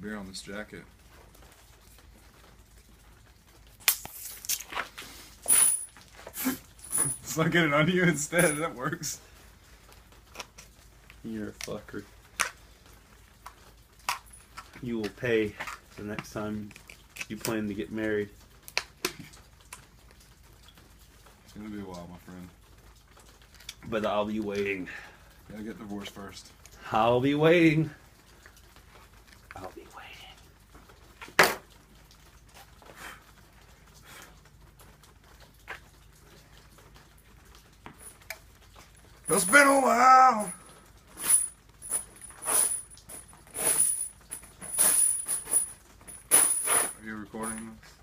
beer on this jacket. So I get it on you instead. That works. You're a fucker. You will pay the next time you plan to get married. It's gonna be a while, my friend. But I'll be waiting. Gotta get divorced first. I'll be waiting. I'll be waiting. It's been a while. Are you recording this?